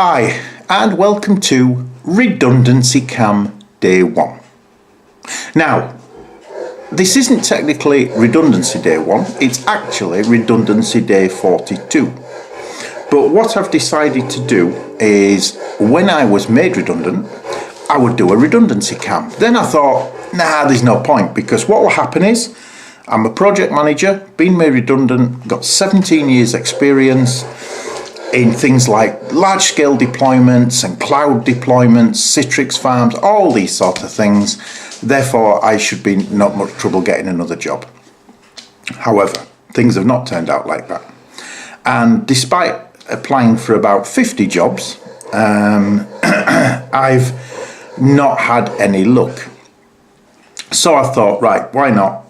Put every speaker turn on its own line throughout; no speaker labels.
Hi, and welcome to Redundancy Cam Day 1. Now, this isn't technically Redundancy Day 1, it's actually Redundancy Day 42. But what I've decided to do is, when I was made redundant, I would do a redundancy cam. Then I thought, nah, there's no point, because what will happen is, I'm a project manager, been made redundant, got 17 years experience in things like large-scale deployments and cloud deployments, Citrix farms, all these sort of things. Therefore, I should be not much trouble getting another job. However, things have not turned out like that. And despite applying for about 50 jobs, I've not had any luck. So I thought, right, why not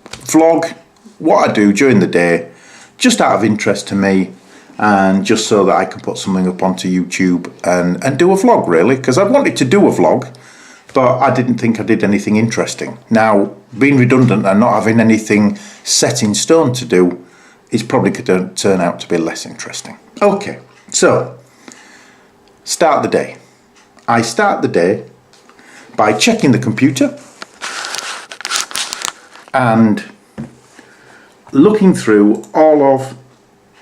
vlog what I do during the day, just out of interest to me, and just so that I can put something up onto YouTube and do a vlog, really, because I wanted to do a vlog, but I didn't think I did anything interesting. Now, being redundant and not having anything set in stone to do is probably going to turn out to be less interesting. Okay, so start the day. I start the day by checking the computer and looking through all of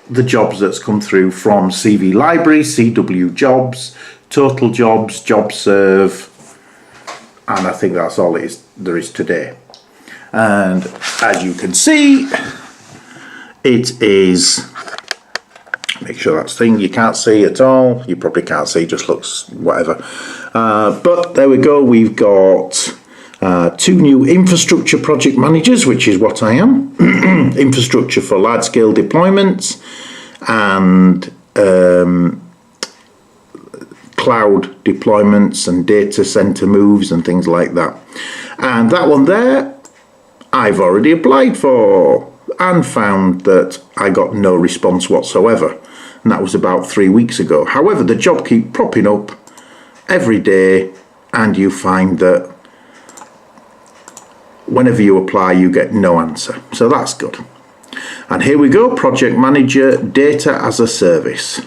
the jobs that's come through from CV Library, CW Jobs, Total Jobs, JobServe, and I think that's all there is today. And as you can see, it is, make sure that's thing you can't see at all, you probably can't see, just looks whatever. But there we go, we've got 2 new infrastructure project managers, which is what I am. Infrastructure for large-scale deployments and cloud deployments and data center moves and things like that. And that one there, I've already applied for and found that I got no response whatsoever. And that was about 3 weeks ago. However, the job keeps popping up every day, and you find that whenever you apply, you get no answer. So that's good. And here we go, Project Manager, Data as a Service.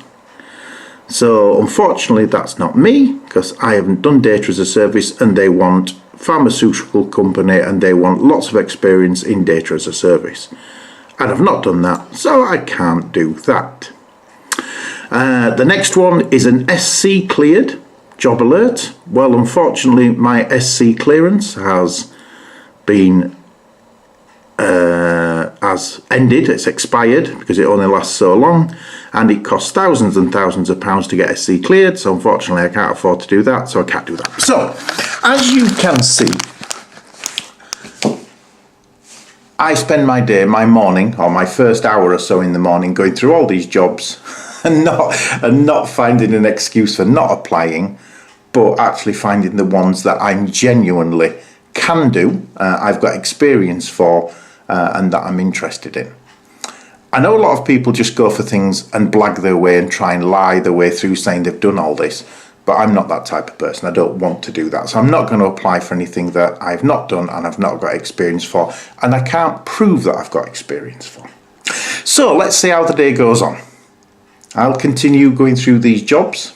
So unfortunately, that's not me, because I haven't done Data as a Service, and they want pharmaceutical company, and they want lots of experience in Data as a Service. And I've not done that, so I can't do that. The next one is an SC cleared job alert. Well, unfortunately, my SC clearance has been has ended. It's expired because it only lasts so long, and it costs thousands and thousands of pounds to get SC cleared, so unfortunately I can't afford to do that, so I can't do that. So as you can see, I spend my day, my morning, or my first hour or so in the morning, going through all these jobs and not finding an excuse for not applying, but actually finding the ones that I'm genuinely can do, I've got experience for, and that I'm interested in. I know a lot of people just go for things and blag their way and try and lie their way through saying they've done all this, but I'm not that type of person. I don't want to do that, so I'm not going to apply for anything that I've not done and I've not got experience for, and I can't prove that I've got experience for. So let's see how the day goes on. I'll continue going through these jobs,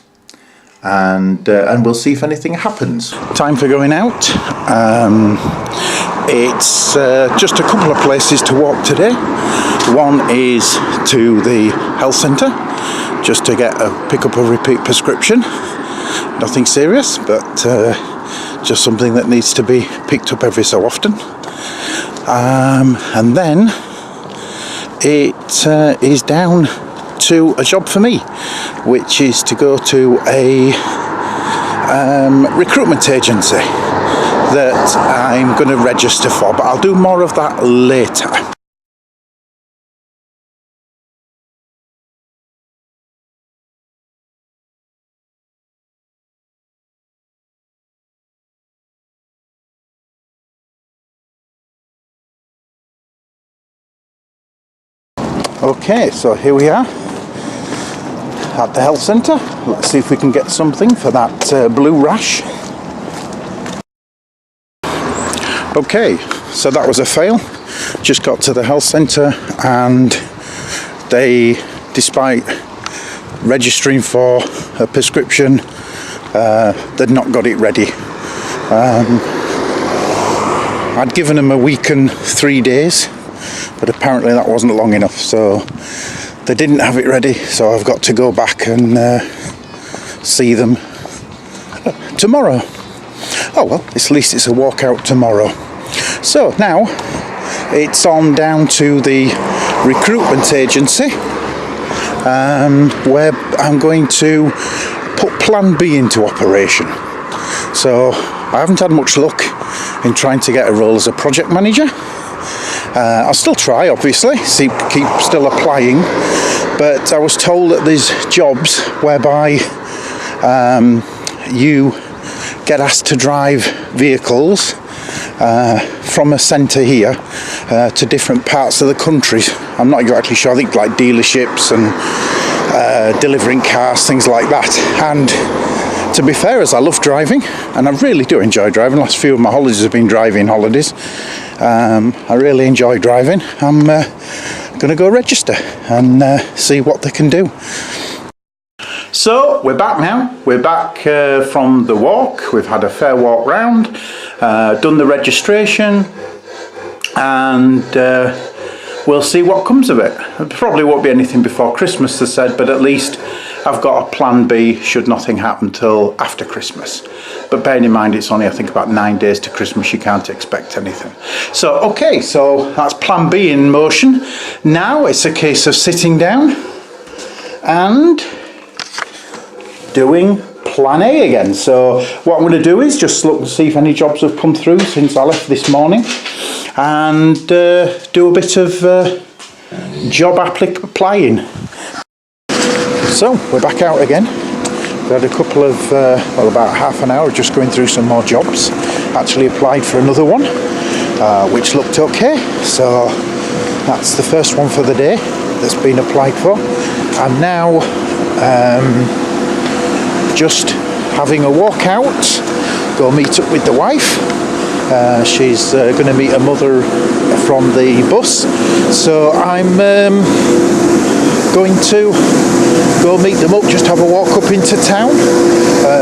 and we'll see if anything happens. Time for going out. It's just a couple of places to walk today. One is to the health centre, just to pick up a repeat prescription. Nothing serious, but just something that needs to be picked up every so often. And then it is down to a job for me, which is to go to a recruitment agency that I'm going to register for, but I'll do more of that later. Okay, so here we are at the health centre. Let's see if we can get something for that blue rash. Okay, so that was a fail. Just got to the health centre, and they, despite
registering for a prescription. They'd not got it ready. I'd given them a week and 3 days, but apparently that wasn't long enough, so they didn't have it ready, so I've got to go back and see them tomorrow. Oh well, at least it's a walkout tomorrow. So now it's on down to the recruitment agency, where I'm going to put plan B into operation. So I haven't had much luck in trying to get a role as a project manager. I'll still try, obviously, keep still applying, but I was told that there's jobs whereby you get asked to drive vehicles from a centre here to different parts of the country. I'm not exactly sure. I think like dealerships and delivering cars, things like that. And to be fair, as I love driving, and I really do enjoy driving. Last few of my holidays have been driving holidays. I really enjoy driving. I'm going to go register and see what they can do.
So we're back now. We're back from the walk. We've had a fair walk round, done the registration, and we'll see what comes of it. It probably won't be anything before Christmas, they said, but at least I've got a plan B should nothing happen till after Christmas. But bearing in mind it's only, I think, about 9 days to Christmas, you can't expect anything. So okay, so that's plan B in motion. Now it's a case of sitting down and doing plan A again. So what I'm going to do is just look and see if any jobs have come through since I left this morning, and do a bit of job applying. So we're back out again. We had a couple of, well, about half an hour just going through some more jobs. Actually applied for another one, which looked okay. So that's the first one for the day that's been applied for. I'm now just having a walk out, go meet up with the wife. She's going to meet her mother from the bus, so I'm going to go meet them up, just have a walk up into town.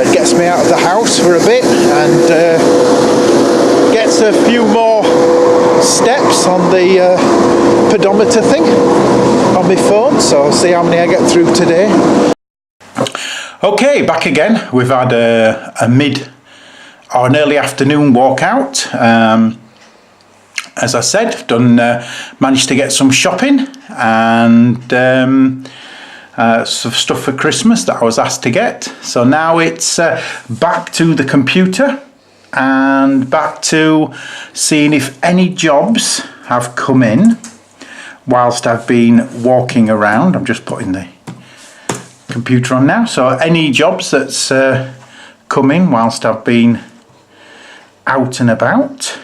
It gets me out of the house for a bit and gets a few more steps on the pedometer thing on my phone, so I'll see how many I get through today. Okay, back again. We've had a mid or an early afternoon walk out. As I said, managed to get some shopping and some stuff for Christmas that I was asked to get. So now it's back to the computer and back to seeing if any jobs have come in whilst I've been walking around. I'm just putting the computer on now. So any jobs that's come in whilst I've been out and about.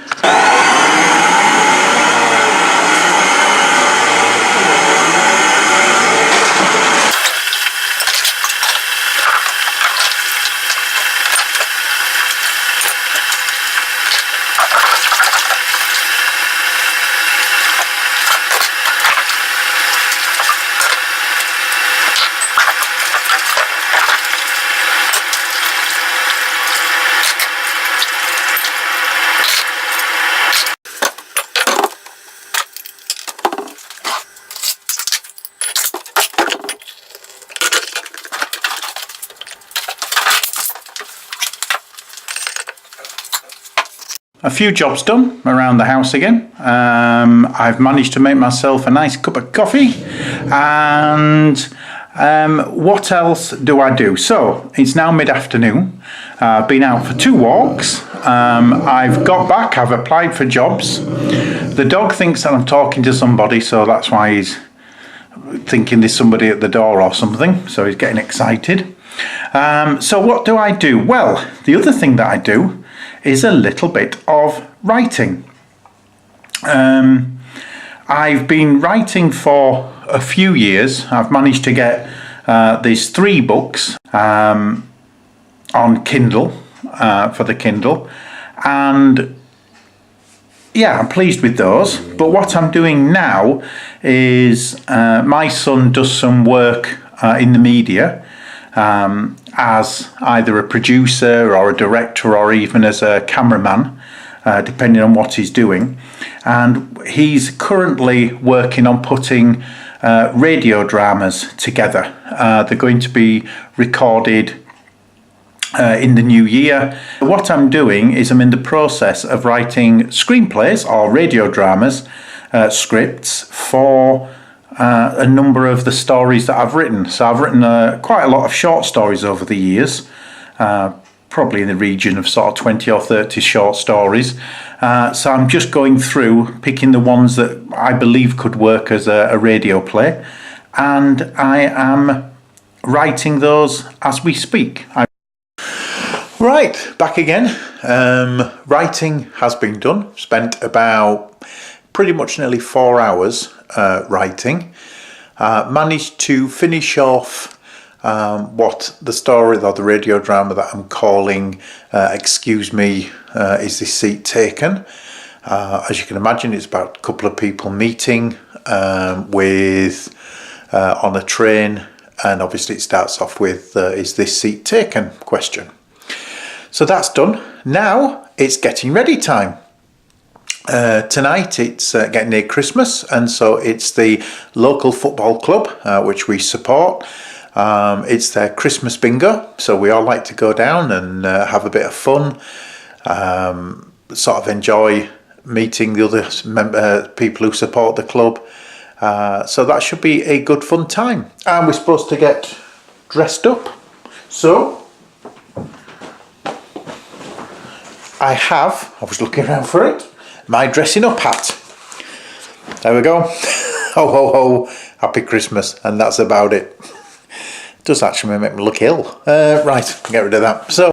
A few jobs done around the house again. I've managed to make myself a nice cup of coffee, and what else do I do? So it's now mid-afternoon. I've been out for 2 walks. I've got back, I've applied for jobs. The dog thinks that I'm talking to somebody, so that's why he's thinking there's somebody at the door or something, so he's getting excited. So what do I do? Well, the other thing that I do is a little bit of writing. I've been writing for a few years. I've managed to get these 3 books on Kindle, for the Kindle, and yeah, I'm pleased with those. But what I'm doing now is my son does some work in the media as either a producer or a director or even as a cameraman, depending on what he's doing. And he's currently working on putting radio dramas together. They're going to be recorded in the new year. What I'm doing is I'm in the process of writing screenplays or radio dramas, scripts for a number of the stories that I've written. So I've written quite a lot of short stories over the years, probably in the region of sort of 20 or 30 short stories. So I'm just going through, picking the ones that I believe could work as a radio play, and I am writing those as we speak. Right, back again. Writing has been done. Spent about pretty much nearly 4 hours writing. Managed to finish off what the story or the radio drama that I'm calling Excuse Me, Is This Seat Taken? As you can imagine, it's about a couple of people meeting with on a train, and obviously it starts off with is this seat taken question. So that's done. Now it's getting ready time. Tonight it's getting near Christmas, and so it's the local football club which we support. It's their Christmas bingo, so we all like to go down and have a bit of fun, sort of enjoy meeting the other people who support the club. So that should be a good fun time, and we're supposed to get dressed up. So I was looking around for it, my dressing up hat. There we go. Ho ho ho, happy Christmas, and that's about it. It does actually make me look ill. Right, get rid of that. So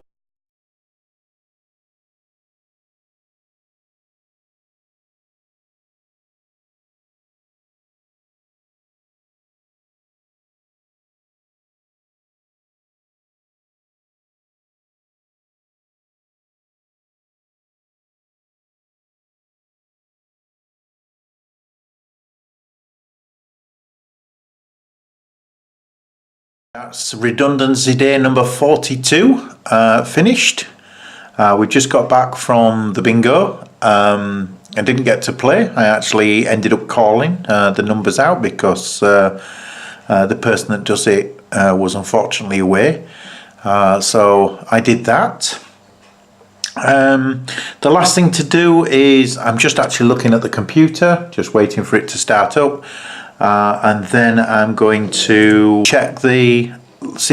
that's redundancy day number 42 finished. We just got back from the bingo. I didn't get to play. I actually ended up calling the numbers out because the person that does it was unfortunately away. So I did that. The last thing to do is I'm just actually looking at the computer, just waiting for it to start up. And then I'm going to check see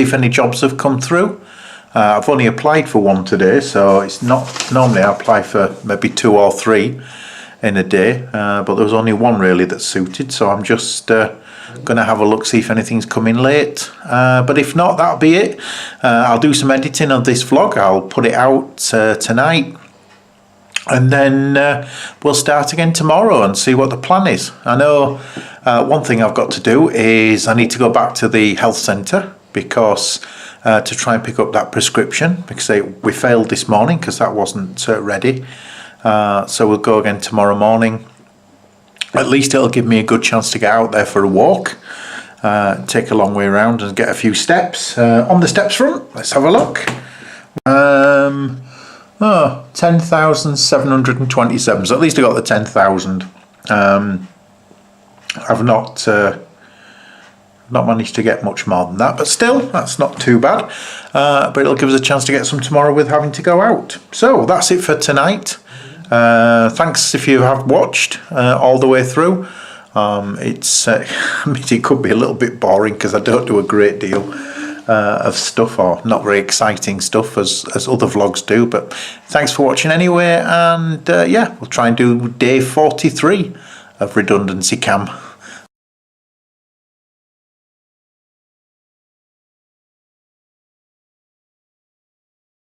if any jobs have come through. I've only applied for one today, so it's not normally I apply for maybe 2 or 3 in a day, but there was only one really that suited, so I'm just going to have a look, see if anything's coming late, but if not, that'll be it. I'll do some editing on this vlog. I'll put it out tonight, and then we'll start again tomorrow and see what the plan is. I know one thing I've got to do is I need to go back to the health centre because to try and pick up that prescription, because we failed this morning because that wasn't ready. So we'll go again tomorrow morning. At least it'll give me a good chance to get out there for a walk, take a long way around and get a few steps. On the steps front, let's have a look. 10,727, so at least I got the 10,000. I've not managed to get much more than that, but still, that's not too bad. But it'll give us a chance to get some tomorrow with having to go out. So that's it for tonight. Thanks if you have watched all the way through. It's I mean, it could be a little bit boring because I don't do a great deal of stuff, or not very exciting stuff as other vlogs do, but thanks for watching anyway, and yeah, we'll try and do day 43 of Redundancy Cam.